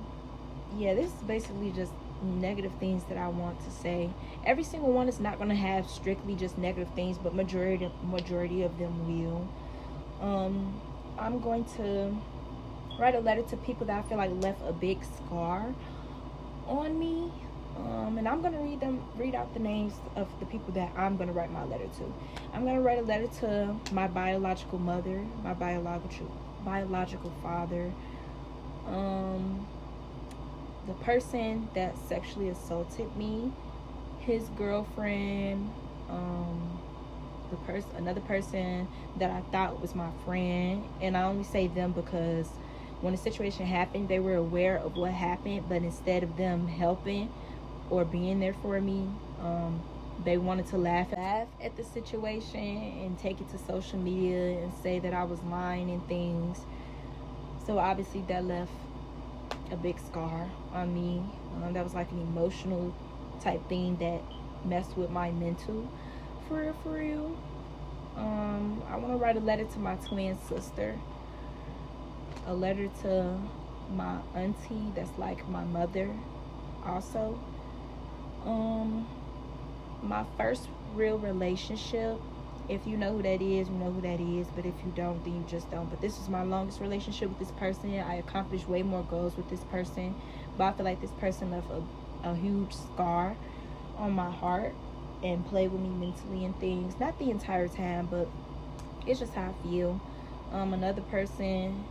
yeah, this is basically just negative things that I want to say. Every single one is not going to have strictly just negative things, but majority of them will. I'm going to write a letter to people that I feel like left a big scar on me, and I'm going to read out the names of the people that I'm going to write my letter to. I'm going to write a letter to my biological mother, my biological father, the person that sexually assaulted me, his girlfriend, another person that I thought was my friend. And I only say them because when the situation happened, they were aware of what happened, but instead of them helping or being there for me, they wanted to laugh at the situation and take it to social media and say that I was lying and things. So obviously that left a big scar on me. That was like an emotional type thing that messed with my mental, for real. I want to write a letter to my twin sister, a letter to my auntie that's like my mother also. My first real relationship, if you know who that is, you know who that is, but if you don't, then you just don't. But this is my longest relationship with this person. I accomplished way more goals with this person, but I feel like this person left a huge scar on my heart and played with me mentally and things. Not the entire time, but it's just how I feel. Another person,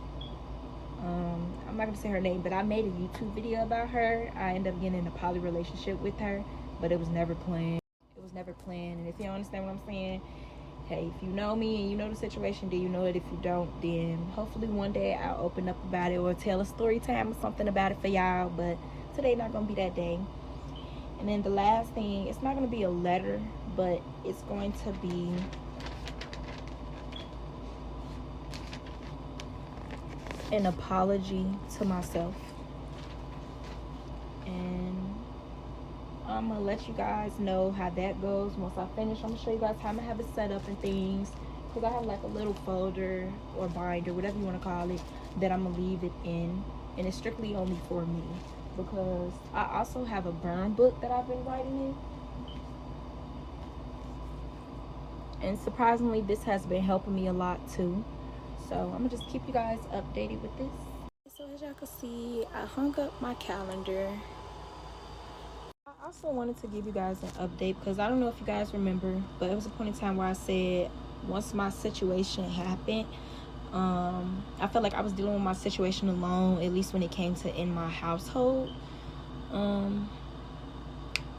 I'm not gonna say her name, but I made a YouTube video about her. I ended up getting in a poly relationship with her, but it was never planned. And if you don't understand what I'm saying, hey, if you know me and you know the situation, then you know it. If you don't, then hopefully one day I'll open up about it or tell a story time or something about it for y'all. But today not gonna be that day. And then the last thing, it's not gonna be a letter, but it's going to be an apology to myself. And I'm gonna let you guys know how that goes. Once I finish, I'm gonna show you guys how I'm gonna have it set up and things, because I have like a little folder or binder, whatever you want to call it, that I'm gonna leave it in, and it's strictly only for me, because I also have a burn book that I've been writing in, and surprisingly this has been helping me a lot too. So I'm gonna just keep you guys updated with this. So as y'all can see, I hung up my calendar. I I also wanted to give you guys an update because I don't know if you guys remember, but it was a point in time where I said once my situation happened, I felt like I was dealing with my situation alone, at least when it came to in my household.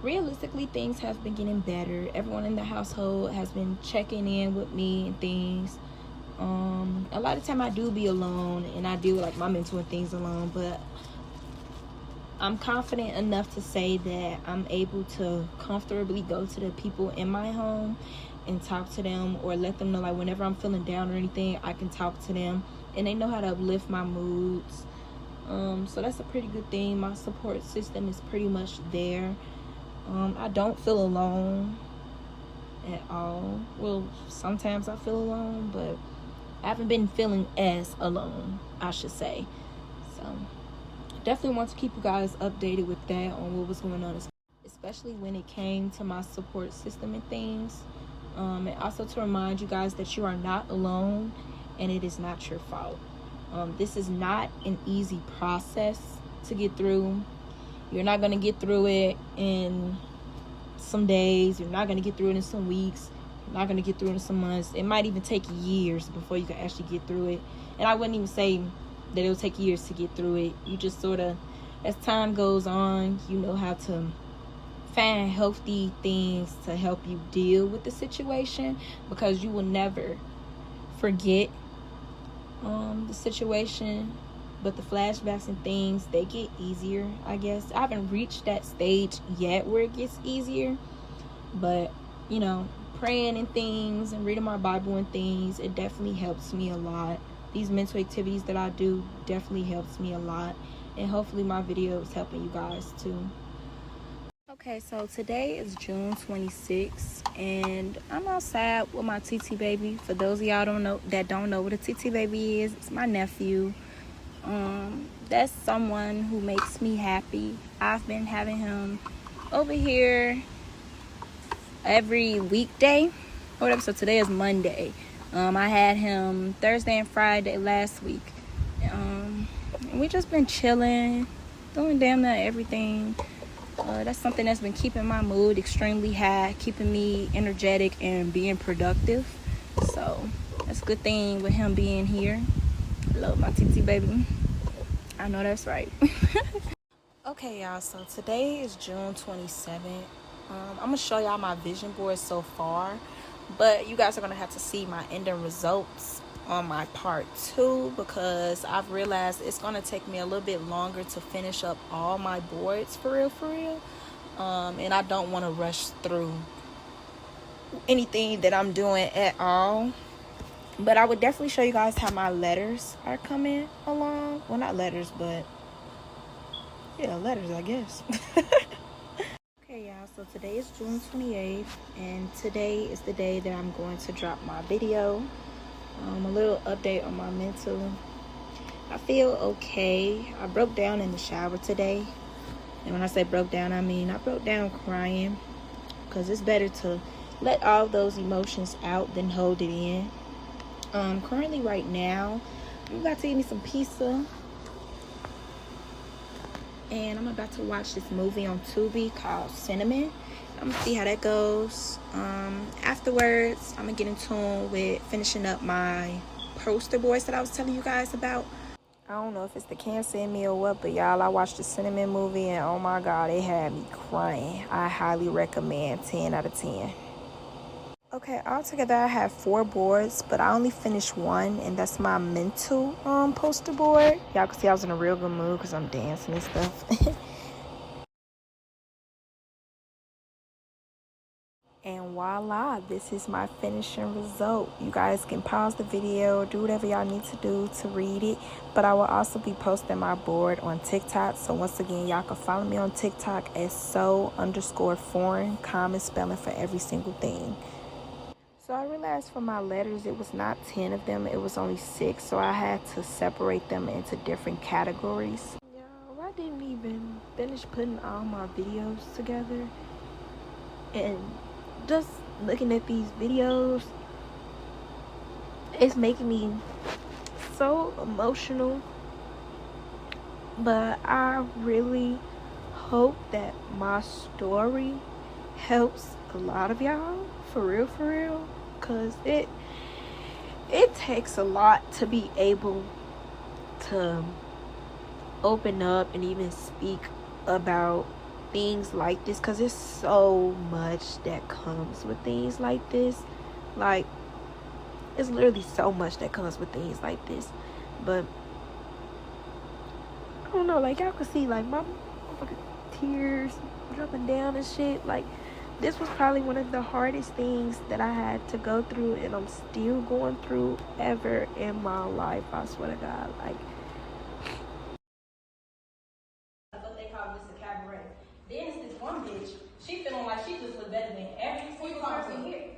Realistically, things have been getting better. Everyone in the household has been checking in with me and things. A lot of time I do be alone and I deal with like my mental and things alone, but I'm confident enough to say that I'm able to comfortably go to the people in my home and talk to them, or let them know like whenever I'm feeling down or anything, I can talk to them and they know how to uplift my moods. So that's a pretty good thing. My support system is pretty much there. I don't feel alone at all. Well, sometimes I feel alone, but I haven't been feeling as alone, I should say. So definitely want to keep you guys updated with that on what was going on, especially when it came to my support system and things. And also to remind you guys that you are not alone and it is not your fault. This is not an easy process to get through. You're not going to get through it in some days. You're not going to get through it in some weeks. You're not going to get through it in some months. It might even take years before you can actually get through it. And I wouldn't even say that it'll take years to get through it. You just sort of, as time goes on, you know how to find healthy things to help you deal with the situation, because you will never forget the situation, but the flashbacks and things, they get easier, I guess. I haven't reached that stage yet where it gets easier, but you know, praying and things and reading my Bible and things, it definitely helps me a lot. These mental activities that I do definitely helps me a lot, and hopefully my video is helping you guys too. Okay, so today is June 26th, and I'm outside with my TT baby. For those of y'all that don't know what a TT baby is, it's my nephew. That's someone who makes me happy. I've been having him over here every weekday or whatever. So today is Monday. I had him Thursday and Friday last week. And we just been chilling, doing damn near everything. That's something that's been keeping my mood extremely high, keeping me energetic and being productive. So that's a good thing with him being here. I love my TT baby. I know that's right. Okay, y'all, so today is June 27th. I'm gonna show y'all my vision board so far, but you guys are gonna have to see my ending results on my part 2, because I've realized it's gonna take me a little bit longer to finish up all my boards for real. And I don't want to rush through anything that I'm doing at all. But I would definitely show you guys how my letters are coming along. Well, not letters, but yeah, letters, I guess. Okay, y'all, so today is June 28th, and today is the day that I'm going to drop my video. A little update on my mental. I feel okay. I broke down in the shower today. And when I say broke down, I mean I broke down crying, because it's better to let all those emotions out than hold it in. Currently right now, I'm about to eat me some pizza, and I'm about to watch this movie on Tubi called Cinnamon. I'm gonna see how that goes. Afterwards, I'm gonna get in tune with finishing up my poster boards that I was telling you guys about. I don't know if it's the cancer in me or what, but y'all, I watched the Cinnamon movie and oh my god, it had me crying. I highly recommend. 10 out of 10. Okay, altogether I have 4 boards, but I only finished 1, and that's my mental poster board. Y'all can see I was in a real good mood because I'm dancing and stuff. And voila, this is my finishing result. You guys can pause the video, do whatever y'all need to do to read it, but I will also be posting my board on TikTok. So once again, y'all can follow me on TikTok as so_foreign, common spelling for every single thing. So I realized for my letters, it was not 10 of them, it was only 6. So I had to separate them into different categories. Y'all, I didn't even finish putting all my videos together. And just looking at these videos, it's making me so emotional. But I really hope that my story helps a lot of y'all, for real, because it takes a lot to be able to open up and even speak about things like this, because there's so much that comes with things like this. Like, it's literally so much that comes with things like this. But I don't know, like, y'all can see, like, my fucking tears dropping down and shit. Like, this was probably one of the hardest things that I had to go through, and I'm still going through ever in my life, I swear to God. Like, what they call this a cabaret. Then it's this one bitch, she feeling like she just look better than every single person here.